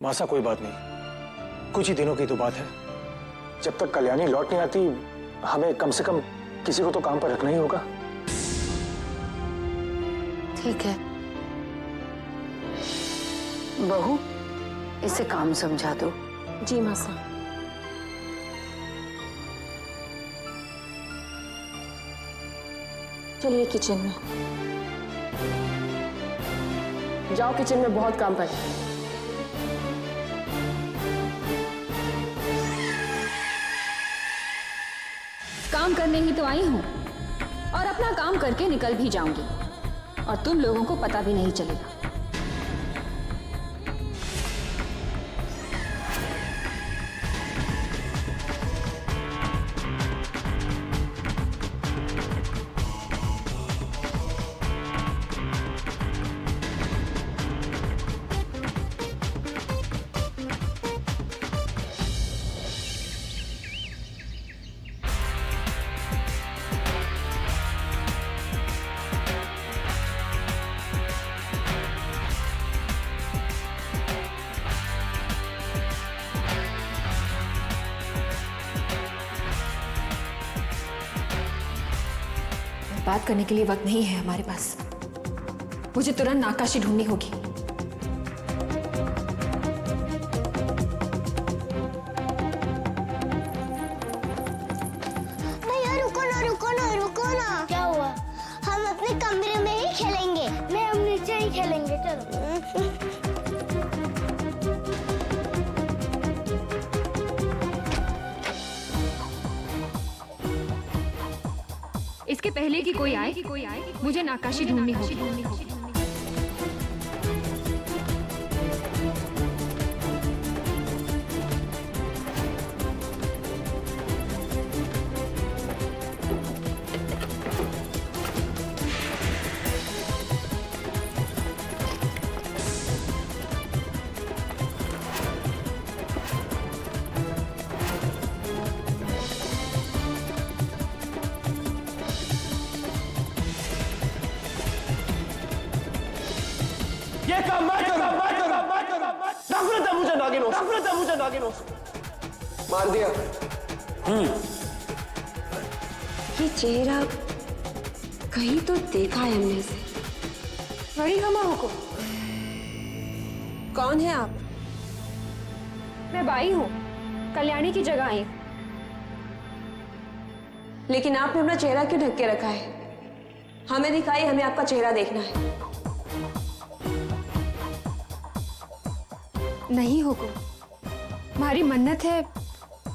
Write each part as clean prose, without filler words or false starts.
मासा कोई बात नहीं, कुछ ही दिनों की तो बात है। जब तक कल्याणी लौट नहीं आती हमें कम से कम किसी को तो काम पर रखना ही होगा। ठीक है बहू, इसे काम समझा दो। जी मासा। चलिए किचन में जाओ, किचन में बहुत काम पड़ा है। काम करने ही तो आई हूँ और अपना काम करके निकल भी जाऊंगी और तुम लोगों को पता भी नहीं चलेगा। बात करने के लिए वक्त नहीं है हमारे पास। मुझे तुरंत नाकाशी ढूंढनी होगी। भैया रुको ना रुको ना रुको ना। क्या हुआ? हम अपने कमरे में ही खेलेंगे। नहीं, हम नीचे ही खेलेंगे। चलो। इसके पहले कि कोई आए मुझे नाकाशी ढूंढनी होगी। ये काम मत करो। नफरत है मुझे नागिनों से। मार दिया। ये चेहरा कहीं तो देखा है हमने से। बड़ी हमा को कौन है आप? मैं बाई हूँ, कल्याणी की जगह आई। लेकिन आपने अपना चेहरा क्यों ढक के रखा है? हमें दिखाई, हमें आपका चेहरा देखना है। नहीं हुकुम, हमारी मन्नत है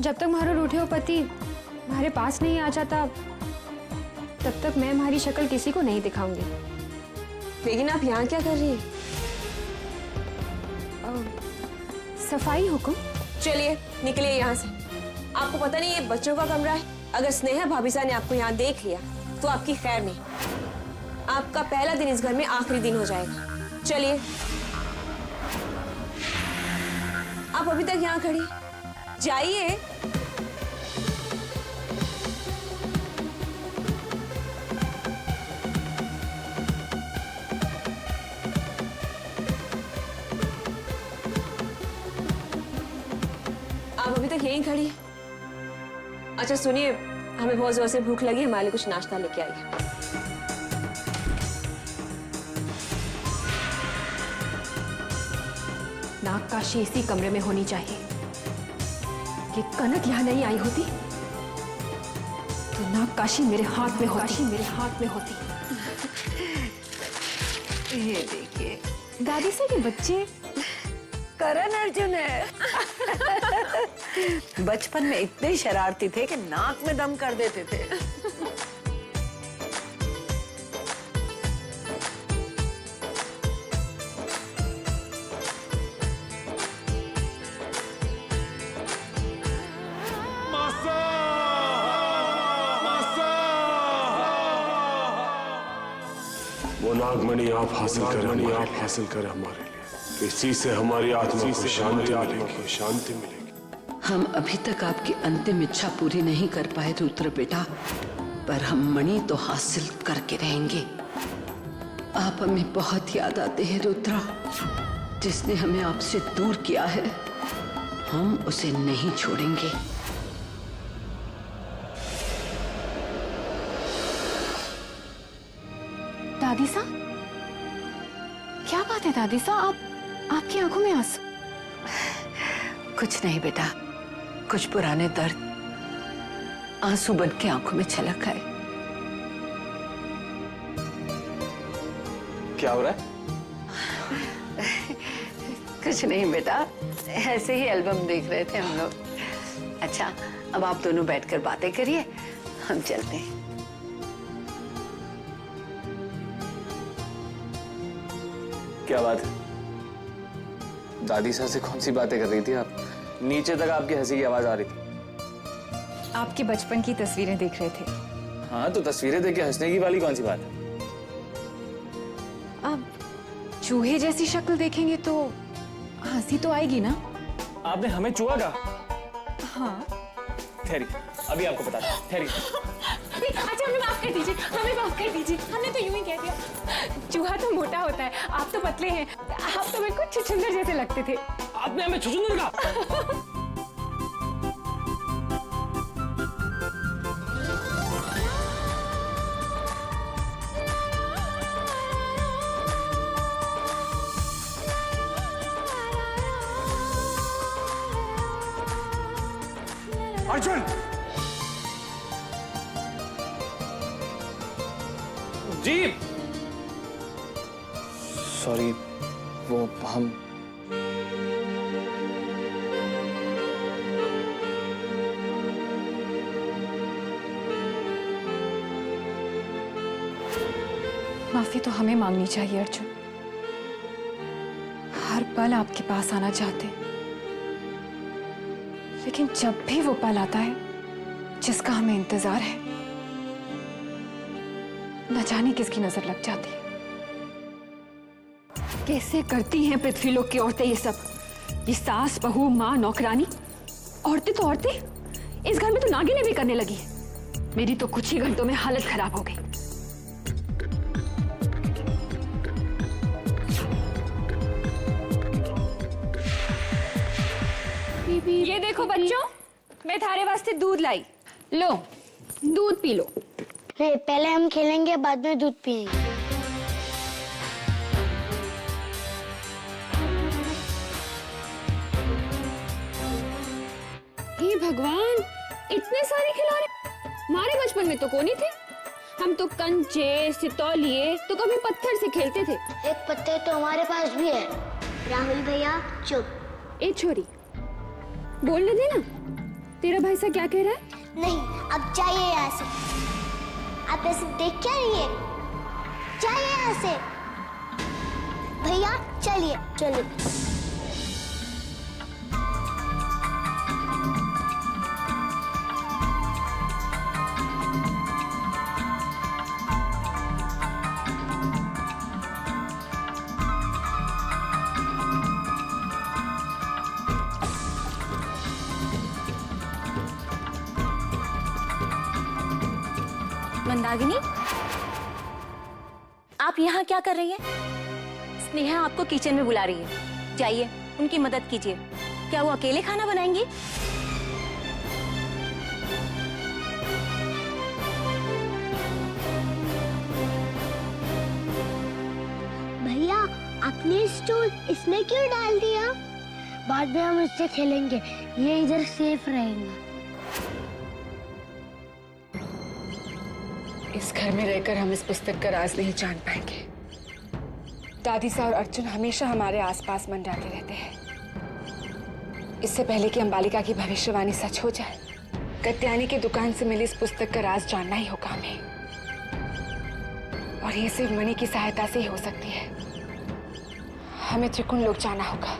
जब तक मारो रूठे हो पति हमारे पास नहीं आ जाता तब तक मैं हमारी शक्ल किसी को नहीं दिखाऊंगी। लेकिन आप यहाँ क्या कर रही हैं? सफाई हुकुम। चलिए निकलिए यहाँ से। आपको पता नहीं ये बच्चों का कमरा है? अगर स्नेहा भाभीसा ने आपको यहाँ देख लिया तो आपकी खैर नहीं। आपका पहला दिन इस घर में आखिरी दिन हो जाएगा। चलिए। आप अभी तक यहाँ खड़ी, जाइए। आप अभी तक यहीं खड़ी। अच्छा सुनिए, हमें बहुत जोर से भूख लगी, हमारे लिए कुछ नाश्ता लेके आइए। नागकाशी इसी कमरे में होनी चाहिए। कि कनक यहाँ नहीं आई होती तो नागकाशी मेरे हाथ में होती। ये देखिए दादी से ये बच्चे करण अर्जुन है। बचपन में इतने शरारती थे कि नाक में दम कर देते थे। वो नागमणि आप हासिल करें हमारे लिए। इसी से हमारी आत्मा को शांति मिलेगी। हम अभी तक आपकी अंतिम इच्छा पूरी नहीं कर पाए रुद्र बेटा, पर हम मणि तो हासिल करके रहेंगे। आप हमें बहुत याद आते हैं रुद्रा। जिसने हमें आपसे दूर किया है, हम उसे नहीं छोड़ेंगे। दादी सा, क्या बात है दादी सा, आपकी आंखों में आंसू? कुछ नहीं बेटा, कुछ पुराने दर्द आंसू बन के आंखों में छलक आए। क्या हो रहा है? कुछ नहीं बेटा, ऐसे ही एल्बम देख रहे थे हम लोग। अच्छा, अब आप दोनों बैठकर बातें करिए, हम चलते हैं। क्या बात है? दादी साहब से कौन सी बातें कर रही थी आप? नीचे तक आपकी हंसी की आवाज आ रही थी। आपके बचपन की तस्वीरें देख रहे थे। हाँ, तो तस्वीरें देख के हंसने की वाली कौन सी बात है? अब चूहे जैसी शक्ल देखेंगे तो हंसी तो आएगी ना? आपने हमें चूहा कहा? हाँ। ठहरी, अभी आपको बताता हूँ, ठहरी। अच्छा, हमें माफ कर दीजिए, हमें माफ कर दीजिए, हमने तो यूं ही कह दिया। चूहा तो मोटा होता है, आप तो पतले हैं, आप तो बिल्कुल छुछुंदर जैसे लगते थे। आपने हमें छुछुंदर कहा? अर्जुन! जी सॉरी, वो हम माफी तो हमें मांगनी चाहिए अर्जुन। हर पल आपके पास आना चाहते, लेकिन जब भी वो पल आता है जिसका हमें इंतजार है, न जाने किसकी नजर लग जाती है। कैसे करती हैं पृथ्वीलोक की औरतें ये सब? ये सास, बहू, माँ, नौकरानी, औरतें तो औरतें, इस घर में तो नागिनें भी करने लगी है। मेरी तो कुछ ही घंटों में हालत खराब हो गई। ये देखो बच्चों, मैं थारे वास्ते दूध लाई, लो दूध पी लो। नहीं, पहले हम खेलेंगे, बाद में दूध पिएंगे। हे भगवान, इतने सारे खिलौने! हमारे बचपन में तो कोई नहीं थे। हम तो कंचे, सितौलिए, तो कभी पत्थर से खेलते थे। एक पत्थर तो हमारे पास भी है। राहुल भैया चुप। ए छोरी, बोलने देना। तेरा भाई सा क्या कह रहा है? नहीं, अब जाइए यहाँ से। आप ऐसे देख क्या रही है? जाइए यहाँ से। भैया चलिए चलिए। मंदाकिनी, आप यहाँ क्या कर रही हैं? स्नेहा आपको किचन में बुला रही है, जाइए उनकी मदद कीजिए। क्या वो अकेले खाना बनाएंगी? भैया, आपने स्टूल इसमें क्यों डाल दिया? बाद में हम इससे खेलेंगे, ये इधर सेफ रहेगा। इस घर में रहकर हम इस पुस्तक का राज नहीं जान पाएंगे। दादी सा और अर्जुन हमेशा हमारे आसपास मंडराते रहते हैं। इससे पहले कि अंबालिका की भविष्यवाणी सच हो जाए, कत्यानी की दुकान से मिली इस पुस्तक का राज जानना ही होगा हमें। और ये सिर्फ मणि की सहायता से ही हो सकती है। हमें त्रिकुण लोक जाना होगा।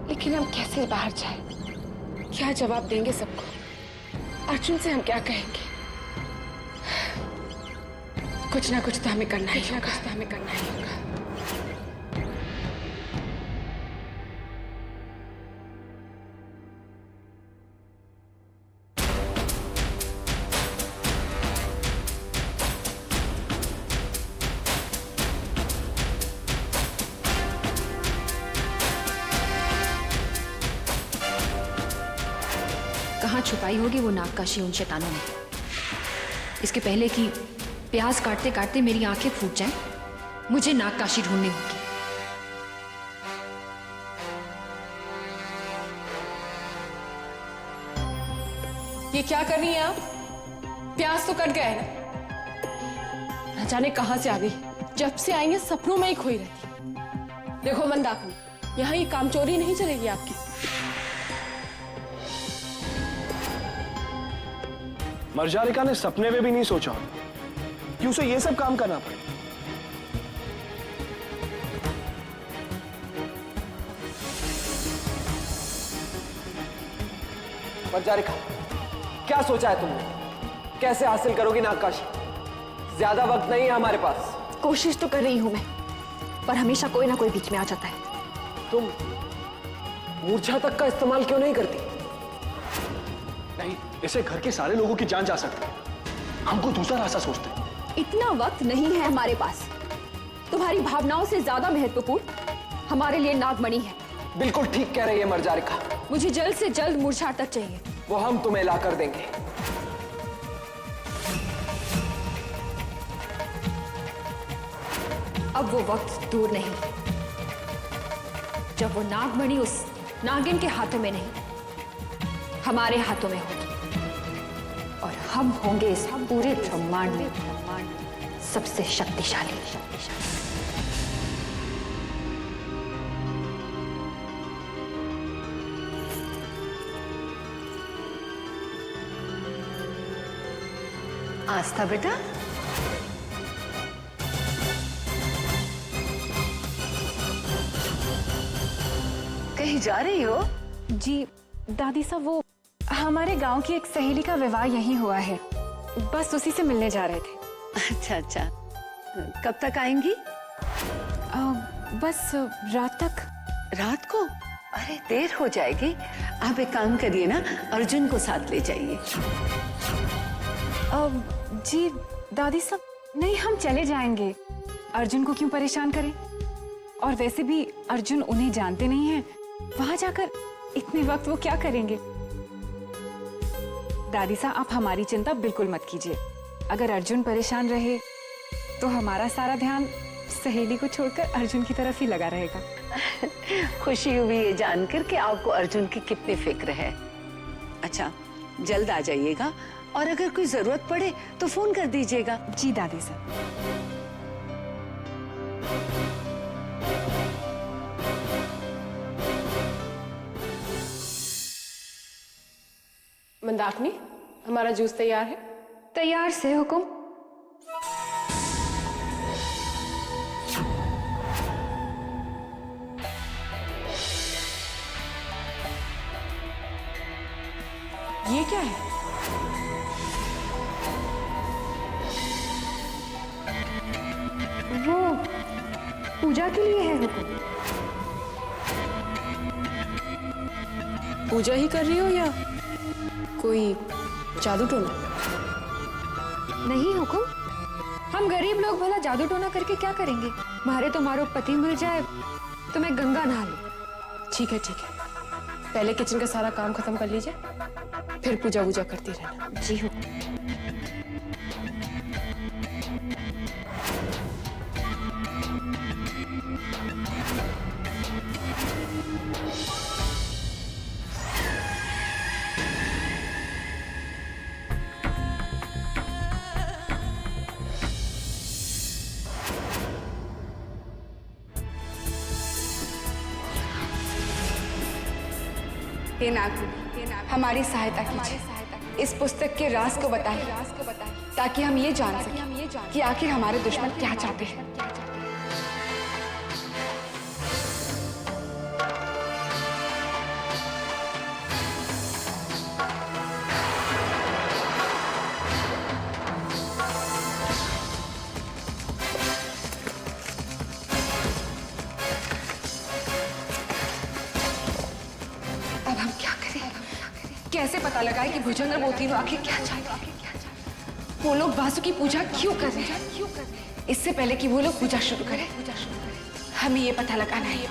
लेकिन हम कैसे बाहर जाएं? क्या जवाब देंगे सबको? अर्जुन से हम क्या कहेंगे? कुछ ना कुछ तो हमें करना ही होगा। कहाँ छुपाई होगी वो नागकाशी उन शैतानों ने। इसके पहले कि प्याज काटते काटते मेरी आंखें फूट जाएं, मुझे नागकाशी ढूंढनी होगी। ये क्या कर रही हैं आप? प्याज तो कट गया है ना। न जाने कहां से आ गई, जब से आई है सपनों में ही खोई रहती। देखो मंदाकिनी, यहाँ ये कामचोरी नहीं चलेगी आपकी। मर्जारिका ने सपने में भी नहीं सोचा कि उसे ये सब काम करना पड़े। मर्जारिका, क्या सोचा है तुमने? कैसे हासिल करोगी नागकाशी? ज्यादा वक्त नहीं है हमारे पास। कोशिश तो कर रही हूं मैं, पर हमेशा कोई ना कोई बीच में आ जाता है। तुम मूर्छा तक का इस्तेमाल क्यों नहीं करती? नहीं, इससे घर के सारे लोगों की जान जा सकती है। हमको दूसरा रास्ता सोचते हैं। इतना वक्त नहीं है हमारे पास। तुम्हारी भावनाओं से ज्यादा महत्वपूर्ण हमारे लिए नागमणि है। बिल्कुल ठीक कह रही है मर्जारिका। मुझे जल्द से जल्द मूर्छा तक चाहिए। वो हम तुम्हें ला कर देंगे। अब वो वक्त दूर नहीं जब वो नागमणि उस नागिन के हाथों में नहीं, हमारे हाथों में होगी, और हम होंगे इस पूरे ब्रह्मांड में सबसे शक्तिशाली। आस्था बेटा, कहीं जा रही हो? जी दादी साहब, वो हमारे गांव की एक सहेली का विवाह यहीं हुआ है, बस उसी से मिलने जा रहे थे। अच्छा अच्छा, कब तक आएंगी? बस रात तक। रात को? अरे देर हो जाएगी। आप एक काम करिए ना, अर्जुन को साथ ले जाइए। जी दादी साहब, नहीं, हम चले जाएंगे। अर्जुन को क्यों परेशान करें? और वैसे भी अर्जुन उन्हें जानते नहीं हैं, वहां जाकर इतने वक्त वो क्या करेंगे? दादी साहब, आप हमारी चिंता बिल्कुल मत कीजिए। अगर अर्जुन परेशान रहे तो हमारा सारा ध्यान सहेली को छोड़कर अर्जुन की तरफ ही लगा रहेगा। खुशी हुई ये जानकर कि आपको अर्जुन की कितनी फिक्र है। अच्छा, जल्द आ जाइएगा, और अगर कोई जरूरत पड़े तो फोन कर दीजिएगा। जी दादी साहब। मंदाकिनी, हमारा जूस तैयार है। तैयार से हुकुम। ये क्या है? वो पूजा के लिए है हुकुम। पूजा ही कर रही हो या कोई जादू टोना? नहीं हुकुम, हम गरीब लोग भला जादू टोना करके क्या करेंगे? मारे तो मारो पति मिल जाए तो मैं गंगा नहा लूं। ठीक है ठीक है, पहले किचन का सारा काम खत्म कर लीजिए, फिर पूजा वूजा करती रहना। जी हुकुम। हे नागमणि, हमारी सहायता कीजिए। इस पुस्तक के राज को बताइए, ताकि हम ये जान सकें कि आखिर हमारे दुश्मन क्या चाहते हैं। अब हम क्या करें? कैसे पता लगाए कि भुजंगर वो तीनों आखिर क्या चाहते हैं? वो लोग बासु की पूजा क्यों कर रहे हैं? इससे पहले कि वो लोग पूजा शुरू करें, हमें ये पता लगाना है।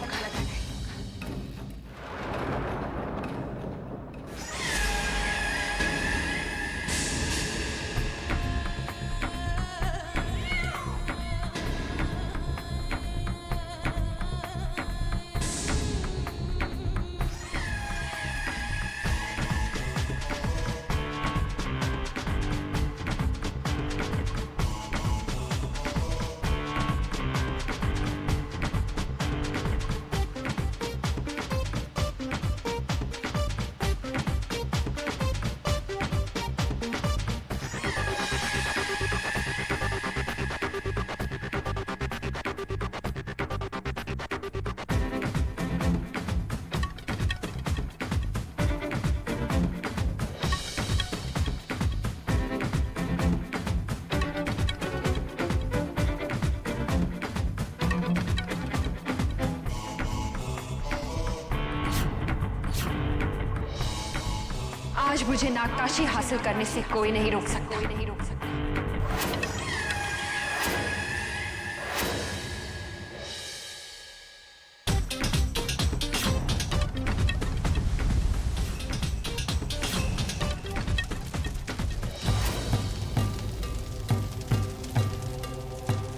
आज मुझे नागकाशी हासिल करने से कोई नहीं रोक सकता।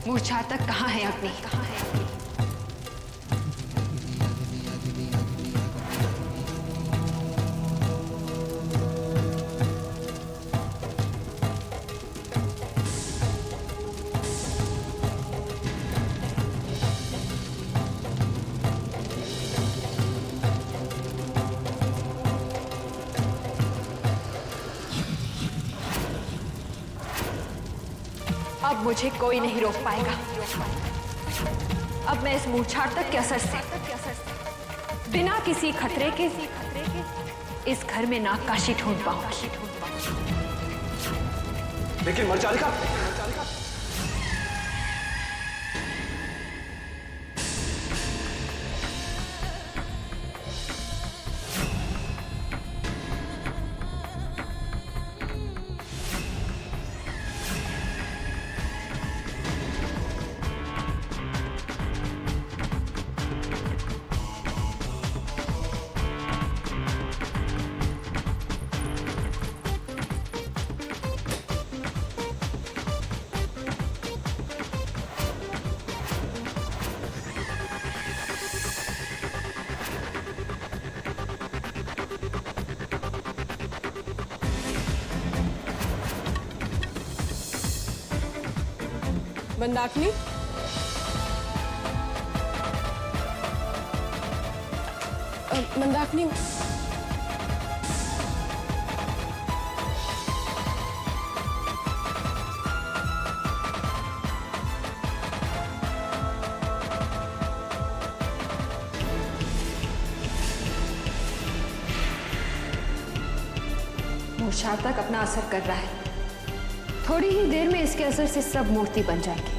मूर्छा तक कहाँ है अग्नि? अब मुझे कोई नहीं रोक पाएगा। अब मैं इस मूर्छार तक के असर से बिना किसी खतरे के इस घर में नागकाशी ढूंढ पाऊंगी। लेकिन मर्जालिका, मंदाकिनी, मंदाकिनी, मूर्छा तक अपना असर कर रहा है। थोड़ी ही देर में इसके असर से सब मूर्ति बन जाएगी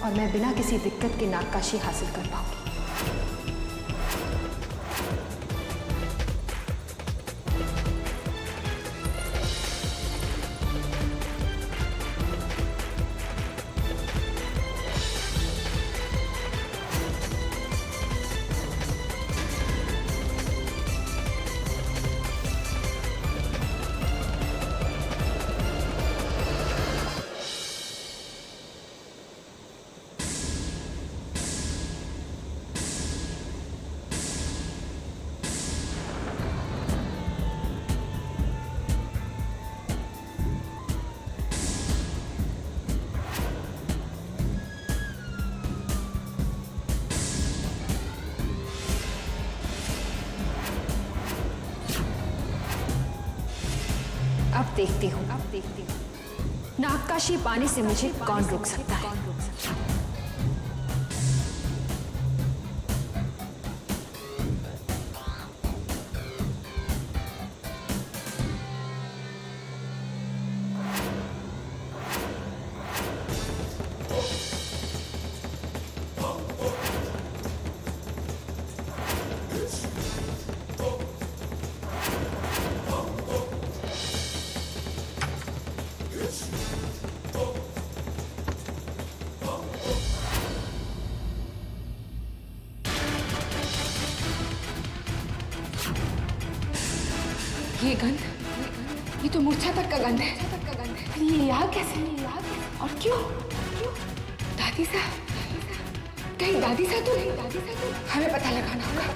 और मैं बिना किसी दिक्कत के नागकाशी हासिल कर पाऊंगी। अब देखती हूँ नागकाशी पाने से मुझे कौन रोक सकता है। ये गंध, ये तो मूर्छा तक का गंध है। ये यहाँ कैसे? और क्यों? दादी साहब, कहीं दादी साहब तो हमें पता लगाना होगा।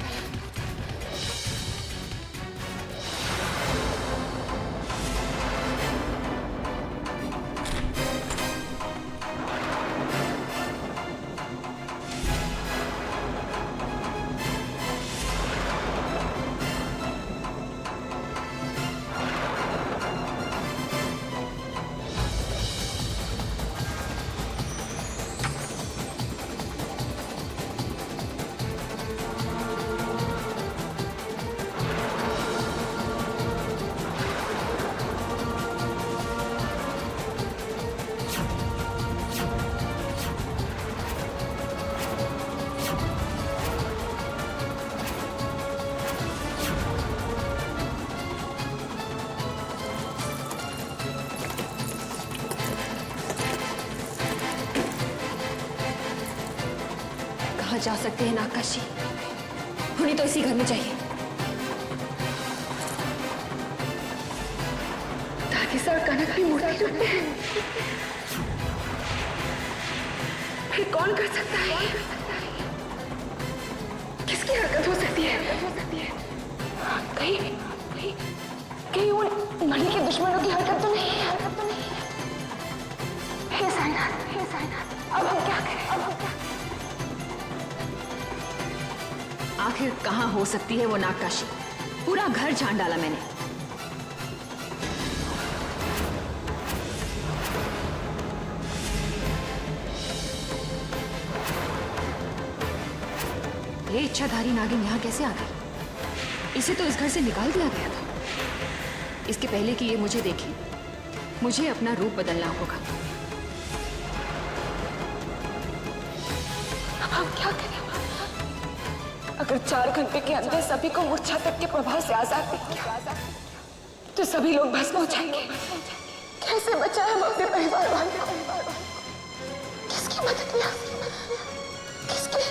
कहाँ जा सकते हैं नागकाशी? उन्हें तो इसी घर में चाहिए। दादी सर कनक की मूर्ति रूप में है। फिर कौन कर सकता है? किसकी हरकत हो सकती है? कहीं उन मणि के दुश्मनों की हरकत तो नहीं है? हे साईनाथ, अब हम क्या करें? आखिर कहाँ हो सकती है वो नागकाशी? पूरा घर छान डाला मैंने। ये इच्छाधारी नागिन यहाँ कैसे आ गई? इसे तो इस घर से निकाल दिया गया था। इसके पहले कि ये मुझे देखे, मुझे अपना रूप बदलना होगा। हम क्या करें? अगर 4 घंटे के अंदर सभी को मूर्छा तक के प्रभाव से आजाद नहीं किया तो सभी लोग भस्म हो जाएंगे। कैसे बचाएं हम अपने परिवार वालों को? किसकी मदद लिया? किसकी?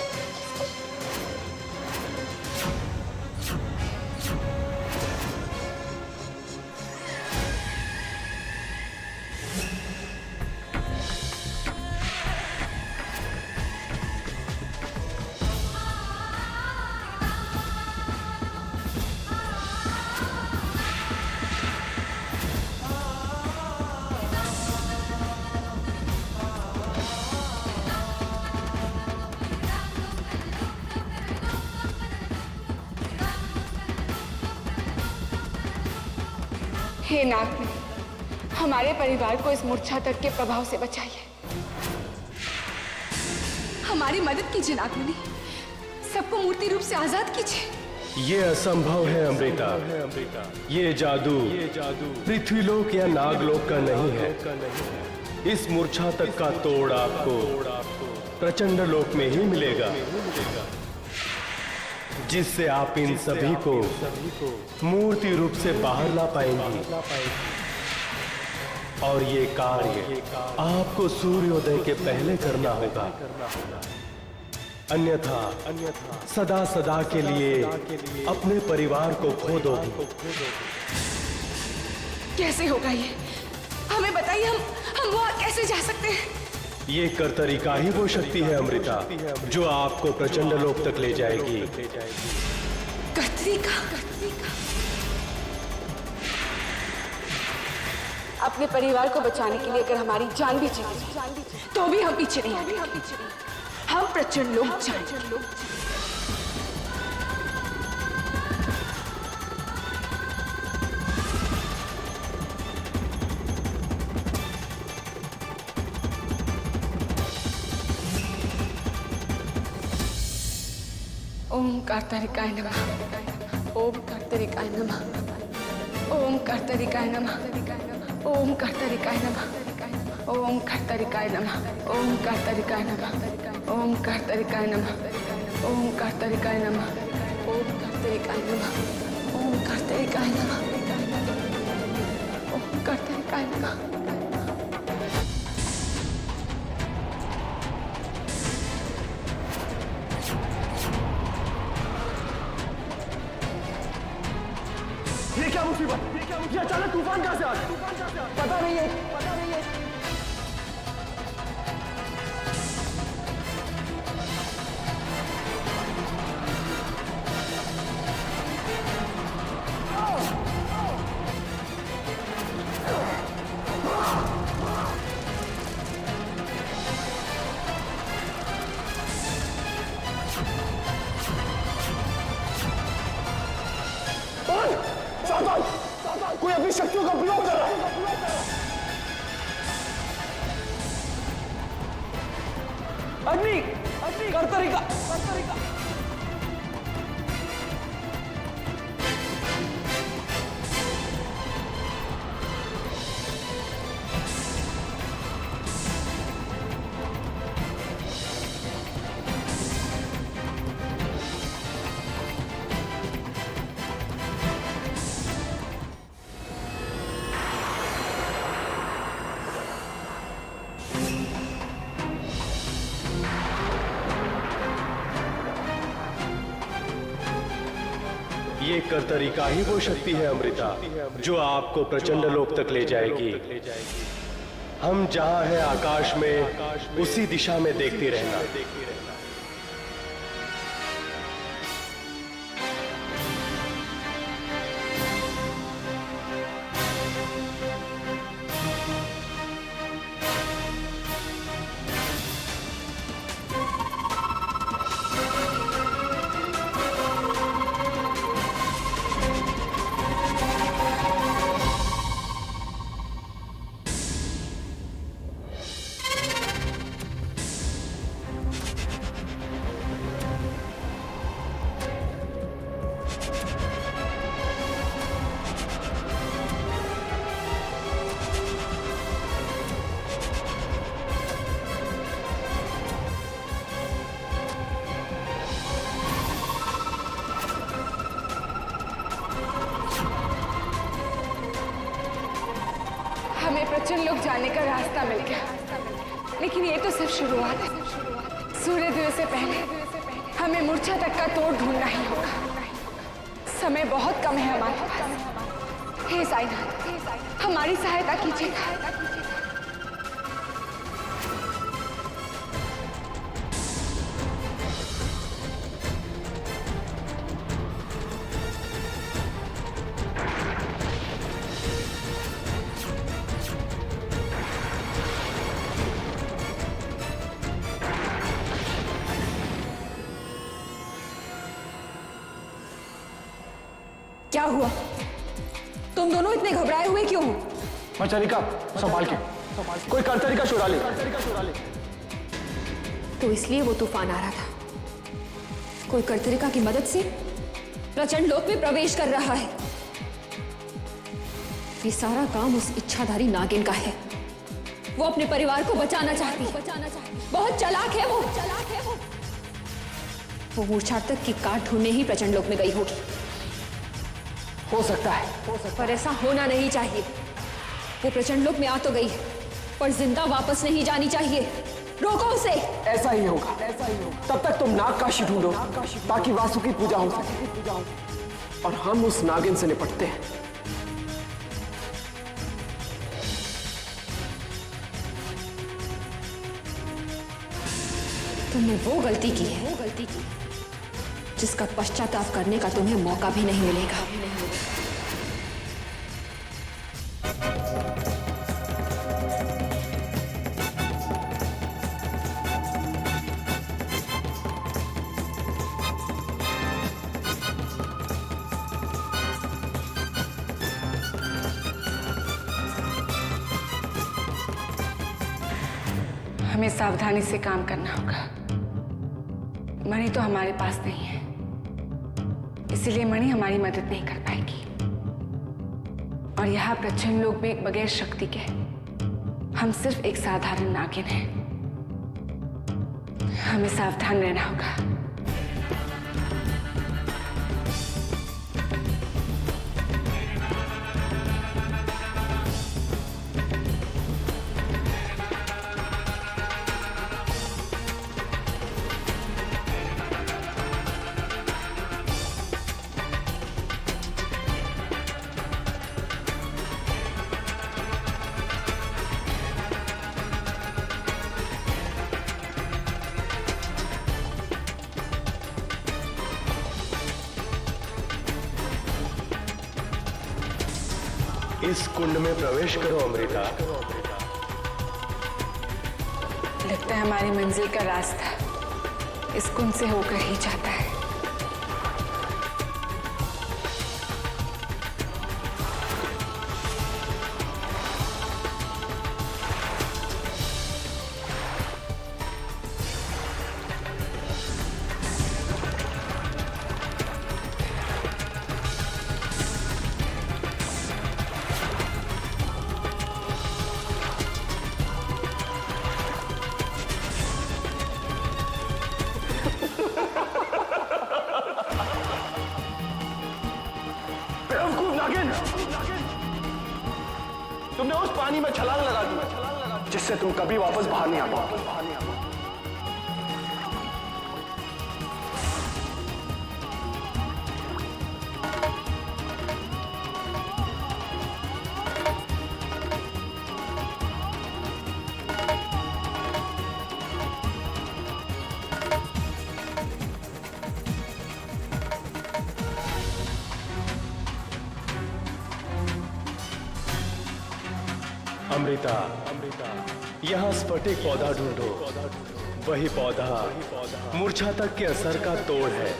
हे नाग, हमारे परिवार को इस मूर्छा तक के प्रभाव से बचाइए। हमारी मदद कीजिए नागमणि, सबको मूर्ति रूप से आजाद कीजिए। ये असंभव है अमृता। ये जादू पृथ्वीलोक या नागलोक का नहीं है। इस मूर्छा तक का तोड़ आपको प्रचंड लोक में ही मिलेगा, जिससे आप इन सभी को मूर्ति रूप से बाहर ला पाएंगे। और ये कार्य आपको सूर्योदय के पहले करना होगा, अन्यथा सदा सदा के लिए अपने परिवार को खो दोगे। कैसे होगा ये? हमें बताइए, हम वहां कैसे जा सकते हैं? ये कर्तरिका ही वो शक्ति है अमृता, जो आपको प्रचंड लोक तक ले जाएगी। कर्तरिका? अपने परिवार को बचाने के लिए अगर हमारी जान भी चली जाए तो भी हम पीछे नहीं हटेंगे। हम प्रचंड लोक जाएंगे। ओम कर्तरिकाय नमः। ओम कर्तरिकाय नमः। ओम कर्तरिकाय नमः। ओम कर्तरिकाय नमः। ओम कर्तरिकाय नमः। ओम कर्तरिकाय नमः। ओम कर्तरिकाय नमः। ओम कर्तरिकाय नमः। ओम कर्तरिकाय नमः। ओम कर्तरिकाय नमः। ओम कर्तरिकाय नमः। ये क्या मुसीबत? ये अचानक तूफान कहां से आ गया? पता नहीं है। कोई अपनी शक्तियों का प्रयोग कर रहा है। अग्नि, कर्तरिका। ये करतरीका ही वो शक्ति है अमृता जो आपको प्रचंड लोक तक ले जाएगी। हम जहां हैं आकाश में, उसी दिशा में देखती रहना। हमें प्रचंड लोग जाने का रास्ता मिल गया, लेकिन ये तो सिर्फ शुरुआत है। सूर्योदय से पहले हमें मूर्छा तक का तोड़ ढूंढना ही होगा। समय बहुत कम है हमारे पास। हे साईनाथ, हमारी सहायता कीजिएगा। क्या हुआ? तुम दोनों इतने घबराए हुए क्यों हो? मचानिका संभाल के, कोई करतरीका चुरा ले। तो इसलिए वो तूफान आ रहा था। कोई करतरीका की मदद से प्रचंड लोक में प्रवेश कर रहा है। ये सारा काम उस इच्छाधारी नागिन का है। वो अपने परिवार को बचाना चाहती है। बहुत चालाक है वो। वो मूर्छातक की काट ढूंढने ही प्रचंड लोक में गई होगी। हो सकता है, पर ऐसा होना नहीं चाहिए। वो प्रचंड लोक में आ तो गई है, पर जिंदा वापस नहीं जानी चाहिए। रोको उसे। ऐसा ही होगा। तब तक तुम नागकाशी ढूंढो ताकि वासु की पूजा हो सके और हम उस नागिन से निपटते हैं। तुमने वो गलती की है जिसका पश्चाताप करने का तुम्हें मौका भी नहीं मिलेगा। हमें सावधानी से काम करना होगा। मणि तो हमारे पास नहीं है, इसीलिए मणि हमारी मदद नहीं कर पाएगी। और यहाँ प्रचंड लोक में बगैर शक्ति के हम सिर्फ एक साधारण नागिन हैं। हमें सावधान रहना होगा। इस कुंड में प्रवेश करो अमृता। लगता है हमारी मंजिल का रास्ता इस कुंड से होकर ही जाता है। तुमने उस पानी में छलांग लगा दी जिससे तुम कभी वापस बाहर नहीं आ पाओगे। अमृता, यहाँ स्फटिक पौधा ढूंढो। वही पौधा मूर्छा तक के असर का तोड़ है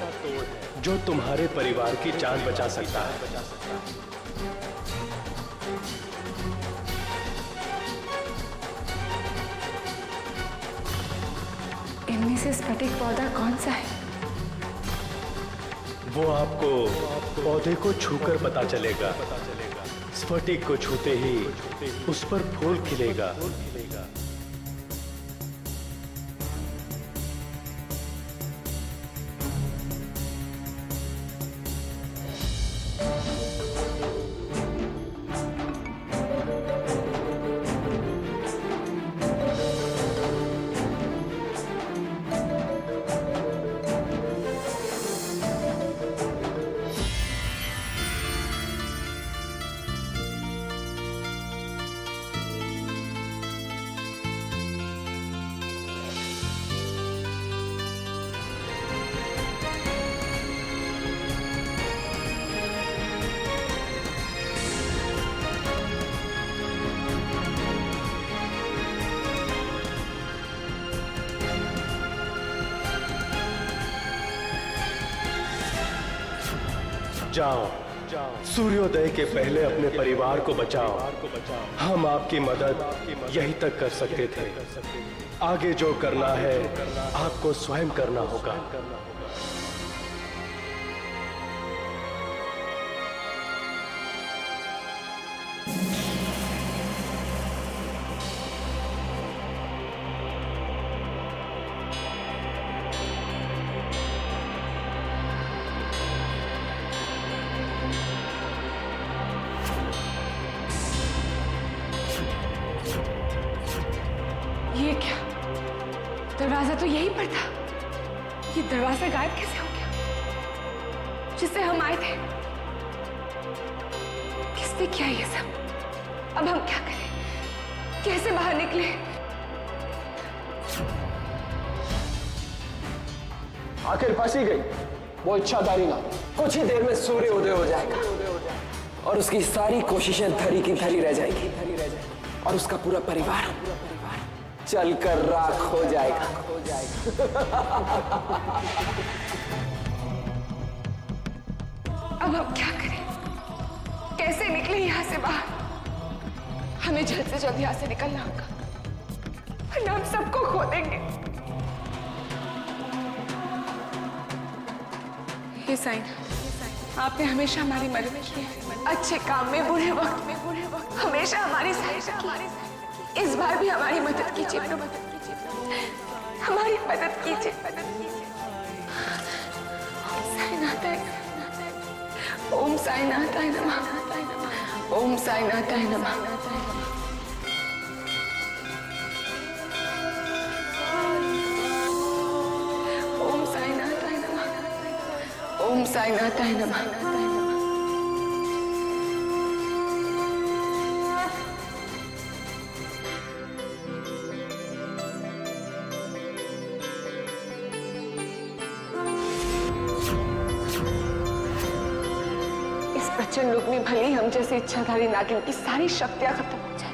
जो तुम्हारे परिवार की जान बचा सकता है। इनमें से स्फटिक पौधा कौन सा है? वो आपको पौधे को छूकर पता चलेगा। स्फटिक को छूते ही उस पर फूल खिलेगा। जाओ, सूर्योदय के पहले अपने परिवार को बचाओ। हम आपकी मदद यहीं तक कर सकते थे। आगे जो करना है आपको स्वयं करना होगा। ये क्या? दरवाजा तो यहीं पर था। ये दरवाजा गायब कैसे हो गया? जिससे हम आए थे। किसने किया ये सब? अब हम क्या करें? कैसे बाहर निकले? आखिर फंसी गई वो इच्छाधारी ना। कुछ ही देर में सूर्य उदय हो जाएगा और उसकी सारी कोशिशें धरी की धरी रह जाएगी और उसका पूरा परिवार चलकर राख हो जाएगा। अब हम क्या करें? कैसे निकले यहाँ से बाहर? हमें जल्द से जल्द यहाँ से निकलना होगा वरना हम सबको खो देंगे। हे साईं, आपने हमेशा हमारी मदद की है। अच्छे काम में, बुरे वक्त में, हमेशा हमारी सहायता की। इस बार भी हमारी मदद कीजिए प्रभु, हमारी मदद कीजिए। ओम साईनाथाय नमः। ओम साईनाथाय नमः। ओम साईनाथाय नमः। ओम साईनाथाय नमः। प्रचंड लोक में भले ही हम जैसे इच्छाधारी नागिन की सारी शक्तियां खत्म हो जाए,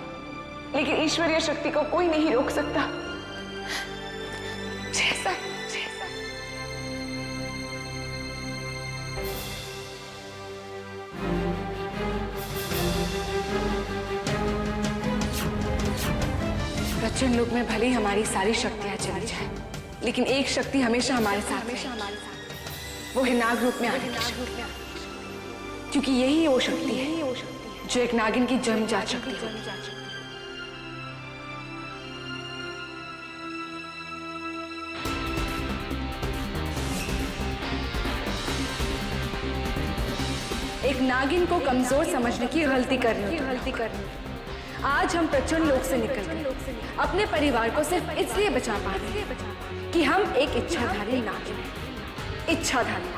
लेकिन ईश्वरीय शक्ति को कोई नहीं रोक सकता। जैसा प्रचंड लोक में भले ही हमारी सारी शक्तियां चली जाए, लेकिन एक शक्ति हमेशा हमारे साथ है। वो है नाग रूप में आने की शक्ति। क्योंकि यही वो शक्ति है जो एक नागिन की जन्मजात शक्ति है। एक नागिन को कमजोर समझने की गलती करनी। आज हम प्रचंड लोक से निकल गए, अपने परिवार को सिर्फ इसलिए बचा पा रहे हैं कि हम एक इच्छाधारी नागिन हैं। इच्छाधारी